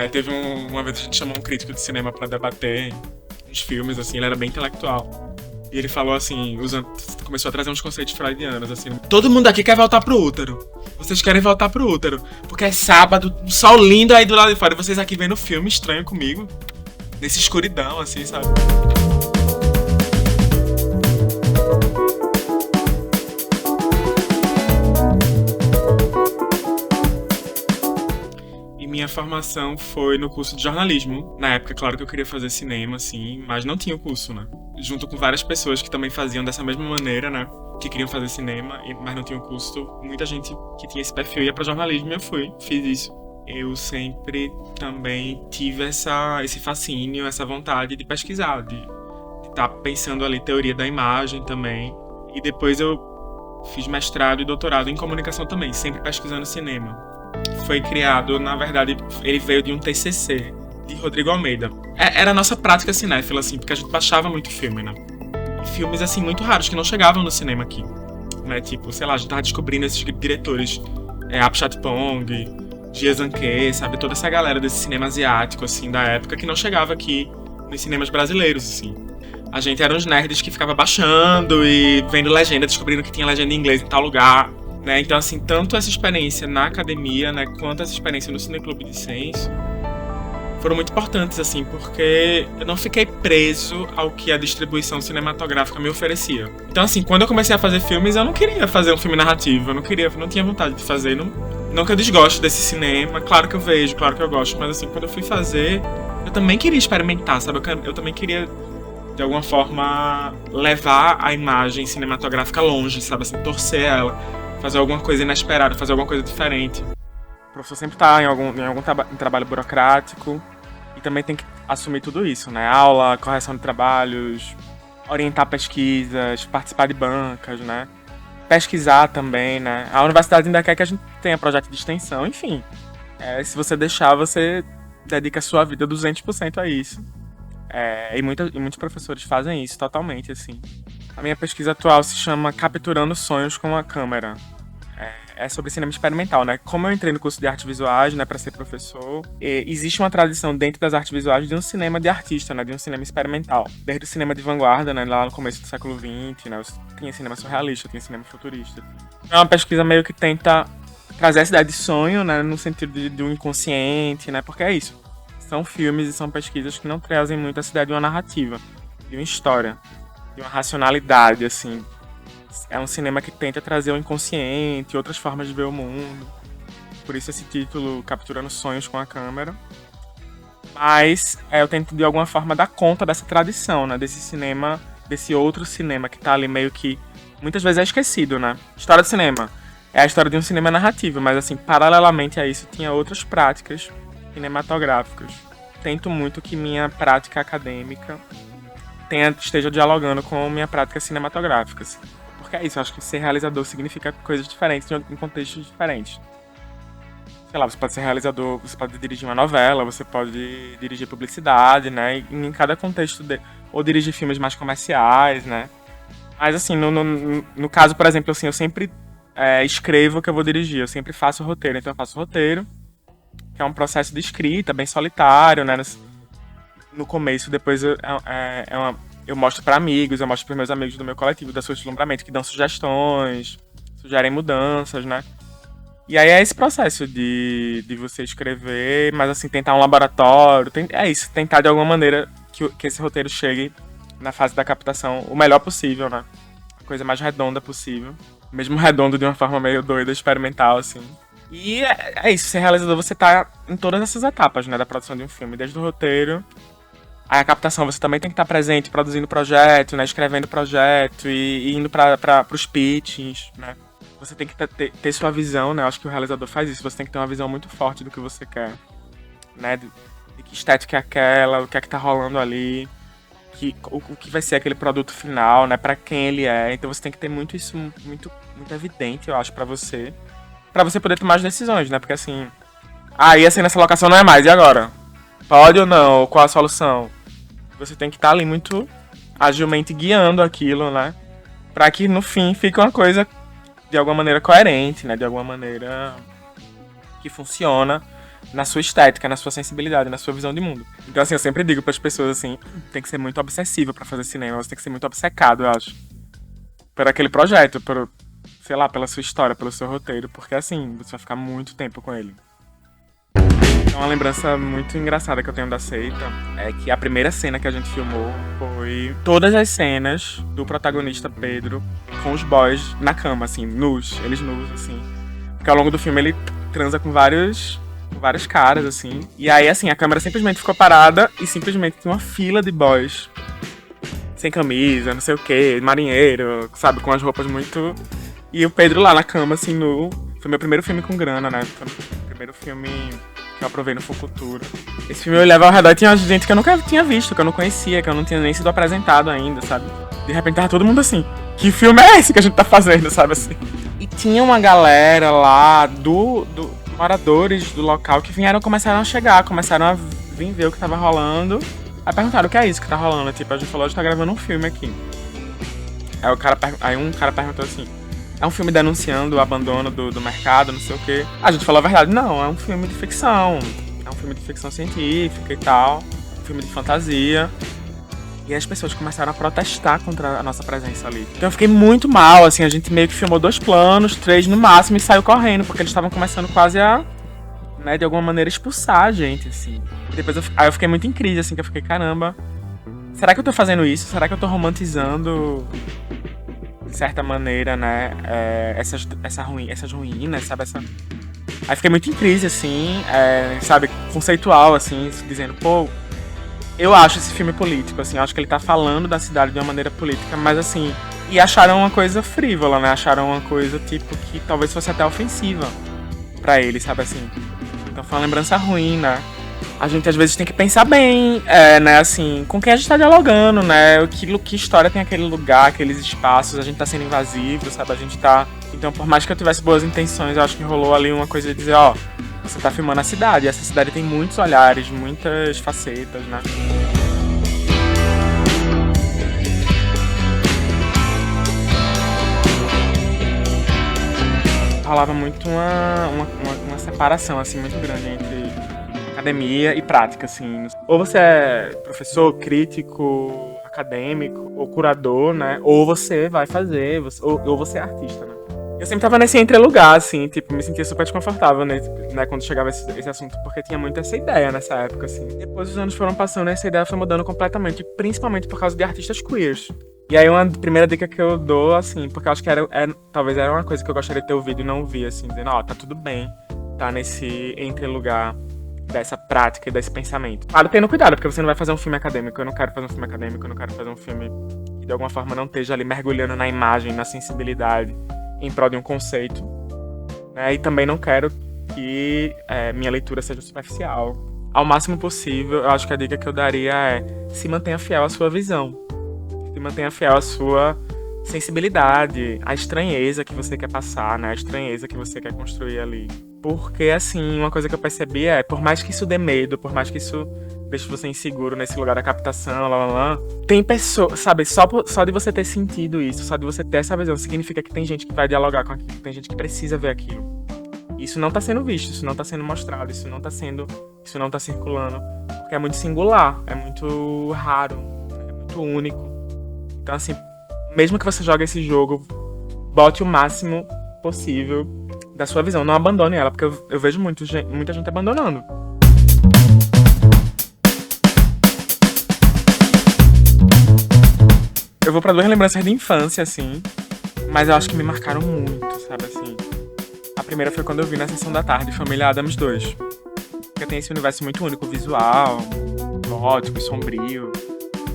Teve uma vez a gente chamou um crítico de cinema pra debater uns filmes, assim, ele era bem intelectual. E ele falou assim, começou a trazer uns conceitos freudianos, assim. Todo mundo aqui quer voltar pro útero. Vocês querem voltar pro útero. Porque é sábado, um sol lindo aí do lado de fora. E vocês aqui vendo filme estranho comigo. Nessa escuridão, assim, sabe? Minha formação foi no curso de jornalismo. Na época, claro que eu queria fazer cinema, assim, mas não tinha o curso, né? Junto com várias pessoas que também faziam dessa mesma maneira, né? Que queriam fazer cinema, mas não tinham curso. Muita gente que tinha esse perfil ia pra jornalismo e eu fiz isso. Eu sempre também tive esse fascínio, essa vontade de pesquisar, de estar pensando ali teoria da imagem também. E depois eu fiz mestrado e doutorado em comunicação também, sempre pesquisando cinema. Foi criado, na verdade, ele veio de um TCC de Rodrigo Almeida. Era a nossa prática cinéfila, assim, porque a gente baixava muito filme, né? E filmes, assim, muito raros, que não chegavam no cinema aqui. Né? Tipo, sei lá, a gente tava descobrindo esses diretores, Apchatpong, Jia Zhangke, sabe? Toda essa galera desse cinema asiático, assim, da época, que não chegava aqui nos cinemas brasileiros, assim. A gente era uns nerds que ficava baixando e vendo legenda, descobrindo que tinha legenda em inglês em tal lugar. Né? Então, assim, tanto essa experiência na academia, né, quanto essa experiência no Cineclube de Senso foram muito importantes, assim, porque eu não fiquei preso ao que a distribuição cinematográfica me oferecia. Então, assim, quando eu comecei a fazer filmes, eu não queria fazer um filme narrativo, eu não tinha vontade de fazer, não que eu desgoste desse cinema, claro que eu vejo, claro que eu gosto, mas, assim, quando eu fui fazer, eu também queria experimentar, sabe? Eu também queria, de alguma forma, levar a imagem cinematográfica longe, sabe? Assim, torcer ela. Fazer alguma coisa inesperada, fazer alguma coisa diferente. O professor sempre está em algum trabalho burocrático e também tem que assumir tudo isso, né? Aula, correção de trabalhos, orientar pesquisas, participar de bancas, né? Pesquisar também, né? A universidade ainda quer que a gente tenha projeto de extensão, enfim. Se você deixar, você dedica a sua vida 200% a isso. E muitos professores fazem isso totalmente, assim. A minha pesquisa atual se chama Capturando Sonhos com a Câmera. É sobre cinema experimental, né? Como eu entrei no curso de artes visuais, né, para ser professor, existe uma tradição dentro das artes visuais de um cinema de artista, né, de um cinema experimental. Desde o cinema de vanguarda, né, lá no começo do século XX, né, tinha cinema surrealista, tinha cinema futurista. É uma pesquisa meio que tenta trazer essa ideia de sonho, né, no sentido de um inconsciente, né, porque é isso. São filmes e são pesquisas que não trazem muito essa ideia de uma narrativa, de uma história, de uma racionalidade, assim. É um cinema que tenta trazer o inconsciente, outras formas de ver o mundo. Por isso esse título, Capturando Sonhos com a Câmera. Mas eu tento, de alguma forma, dar conta dessa tradição, né? Desse cinema, desse outro cinema que tá ali meio que, muitas vezes é esquecido, né? História do cinema. É a história de um cinema narrativo, mas, assim, paralelamente a isso, tinha outras práticas cinematográficas. Tento muito que minha prática acadêmica esteja dialogando com minha prática cinematográfica. Porque é isso, eu acho que ser realizador significa coisas diferentes em contextos diferentes. Sei lá, você pode ser realizador, você pode dirigir uma novela, você pode dirigir publicidade, né? E em cada contexto, ou dirigir filmes mais comerciais, né? Mas assim, no caso, por exemplo, assim, eu sempre escrevo o que eu vou dirigir, eu sempre faço roteiro. Então eu faço roteiro, que é um processo de escrita bem solitário, né? No começo, depois eu mostro para amigos, eu mostro para meus amigos do meu coletivo, da Sua Deslumbramento, que dão sugestões, sugerem mudanças, né? E aí é esse processo de você escrever, mas assim, tentar um laboratório, tentar de alguma maneira que esse roteiro chegue na fase da captação o melhor possível, né? A coisa mais redonda possível. Mesmo redondo de uma forma meio doida, experimental, assim. E é isso, ser realizador, você tá em todas essas etapas, né, da produção de um filme, desde o roteiro. Aí a captação, você também tem que estar presente, produzindo o projeto, né, escrevendo o projeto e indo para os pitchings, né. Você tem que ter sua visão, né, eu acho que o realizador faz isso, você tem que ter uma visão muito forte do que você quer, né, de que estética é aquela, o que é que tá rolando ali, o que vai ser aquele produto final, né, para quem ele é. Então você tem que ter muito isso, muito evidente, eu acho, para você poder tomar as decisões, né, porque assim, e assim, nessa locação não é mais, e agora? Pode ou não? Qual a solução? Você tem que estar ali muito agilmente guiando aquilo, né? Pra que no fim fique uma coisa de alguma maneira coerente, né? De alguma maneira que funciona na sua estética, na sua sensibilidade, na sua visão de mundo. Então, assim, eu sempre digo pras pessoas, assim, tem que ser muito obsessivo pra fazer cinema, você tem que ser muito obcecado, eu acho, por aquele projeto, sei lá, pela sua história, pelo seu roteiro, porque, assim, você vai ficar muito tempo com ele. Uma lembrança muito engraçada que eu tenho da Seita é que a primeira cena que a gente filmou foi todas as cenas do protagonista Pedro com os boys na cama, assim, nus, eles nus, assim. Porque ao longo do filme ele transa com vários caras, assim. E aí, assim, a câmera simplesmente ficou parada e simplesmente tinha uma fila de boys sem camisa, não sei o que, marinheiro, sabe, com as roupas muito... E o Pedro lá na cama, assim, nu. Foi meu primeiro filme com grana, né? Foi o primeiro filme que eu aprovei no Fucultura. Esse filme eu olhava ao redor e tinha gente que eu nunca tinha visto, que eu não conhecia, que eu não tinha nem sido apresentado ainda, sabe? De repente tava todo mundo assim, que filme é esse que a gente tá fazendo, sabe, assim? E tinha uma galera lá do moradores do local que começaram a chegar, começaram a vir ver o que tava rolando. Aí perguntaram o que é isso que tá rolando, tipo, a gente falou, a gente tá gravando um filme aqui. Aí um cara perguntou assim, é um filme denunciando o abandono do mercado, não sei o quê. A gente falou a verdade, não, é um filme de ficção. É um filme de ficção científica e tal. Um filme de fantasia. E as pessoas começaram a protestar contra a nossa presença ali. Então eu fiquei muito mal, assim, a gente meio que filmou 2 planos, 3 no máximo e saiu correndo, porque eles estavam começando quase a, né, de alguma maneira expulsar a gente, assim. Depois aí eu fiquei muito em crise, assim, que eu fiquei, caramba, será que eu tô fazendo isso? Será que eu tô romantizando... de certa maneira, né, essas ruínas, sabe, Aí fiquei muito em crise, assim, sabe, conceitual, assim, dizendo, pô, eu acho esse filme político, assim, eu acho que ele tá falando da cidade de uma maneira política, mas assim, e acharam uma coisa frívola, né, acharam uma coisa, tipo, que talvez fosse até ofensiva pra ele, sabe, assim. Então foi uma lembrança ruim, né. A gente às vezes tem que pensar bem, né, assim, com quem a gente tá dialogando, né, que história tem aquele lugar, aqueles espaços, a gente tá sendo invasivo, sabe, a gente tá... Então, por mais que eu tivesse boas intenções, eu acho que rolou ali uma coisa de dizer, ó, você tá filmando a cidade, e essa cidade tem muitos olhares, muitas facetas, né. Rolava muito uma separação, assim, muito grande entre academia e prática, assim. Ou você é professor, crítico, acadêmico, ou curador, né? Ou você vai fazer, ou você é artista, né? Eu sempre tava nesse entrelugar, assim, tipo, me sentia super desconfortável, né, quando chegava esse assunto, porque tinha muito essa ideia nessa época, assim. Depois os anos foram passando e essa ideia foi mudando completamente, principalmente por causa de artistas queers. E aí uma primeira dica que eu dou, assim, porque eu acho que talvez era uma coisa que eu gostaria de ter ouvido e não ouvi, assim, dizendo, ó, tá tudo bem, tá nesse entrelugar dessa prática e desse pensamento. Claro, tendo cuidado, porque você não vai fazer um filme acadêmico. Eu não quero fazer um filme acadêmico, eu não quero fazer um filme que de alguma forma não esteja ali mergulhando na imagem, na sensibilidade, em prol de um conceito. Né? E também não quero que minha leitura seja superficial. Ao máximo possível, eu acho que a dica que eu daria é se mantenha fiel à sua visão. Se mantenha fiel à sua sensibilidade, à estranheza que você quer passar, né? A estranheza que você quer construir ali. Porque, assim, uma coisa que eu percebi por mais que isso dê medo, por mais que isso deixe você inseguro nesse lugar da captação, tem pessoas, sabe, só de você ter sentido isso, só de você ter essa visão, significa que tem gente que vai dialogar com aquilo, tem gente que precisa ver aquilo. Isso não tá sendo visto, isso não tá sendo mostrado, isso não tá circulando, porque é muito singular, é muito raro, é muito único. Então, assim, mesmo que você jogue esse jogo, bote o máximo possível da sua visão, não abandone ela, porque eu vejo muita gente abandonando. Eu vou pra 2 lembranças de infância, assim, mas eu acho que me marcaram muito, sabe, assim. A primeira foi quando eu vi na Sessão da Tarde Família Addams 2, porque tem esse universo muito único, visual, gótico, sombrio.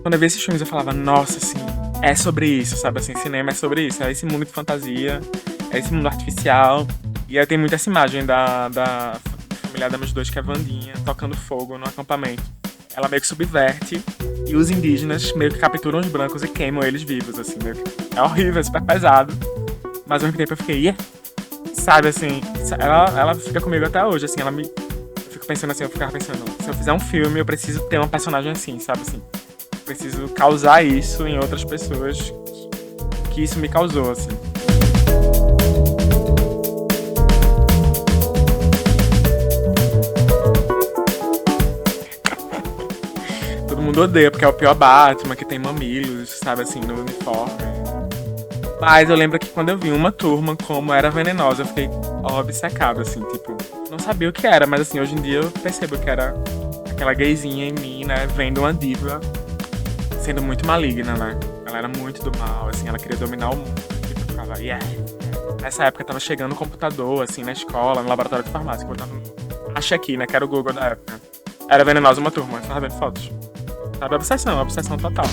Quando eu vi esses filmes eu falava, nossa, assim, é sobre isso, sabe, assim, cinema é sobre isso, é esse mundo de fantasia, é esse mundo artificial. E aí tem muito essa imagem da Família Addams 2, que é a Wandinha tocando fogo no acampamento. Ela meio que subverte e os indígenas meio que capturam os brancos e queimam eles vivos, assim, meio que... É horrível, é super pesado. Mas ao mesmo tempo eu fiquei, sabe, assim, ela fica comigo até hoje, assim, eu fico pensando assim, eu ficava pensando, se eu fizer um filme eu preciso ter uma personagem assim, sabe, assim. Eu preciso causar isso em outras pessoas que isso me causou, assim. todo mundo odeia, porque é o pior Batman, que tem mamilos, sabe, assim, no uniforme. Mas eu lembro que quando eu vi uma turma como era venenosa, eu fiquei obcecado, assim, tipo, não sabia o que era, mas assim, hoje em dia eu percebo que era aquela gayzinha em mim, né, vendo uma diva sendo muito maligna, né? Ela era muito do mal, assim, ela queria dominar o mundo, tipo, eu ficava, yeah. Nessa época tava chegando o computador, assim, na escola, no laboratório de farmácia, que eu botava, acha aqui, né, que era o Google da época. Era venenosa uma turma, eu tava vendo fotos. Sabe, obsessão total.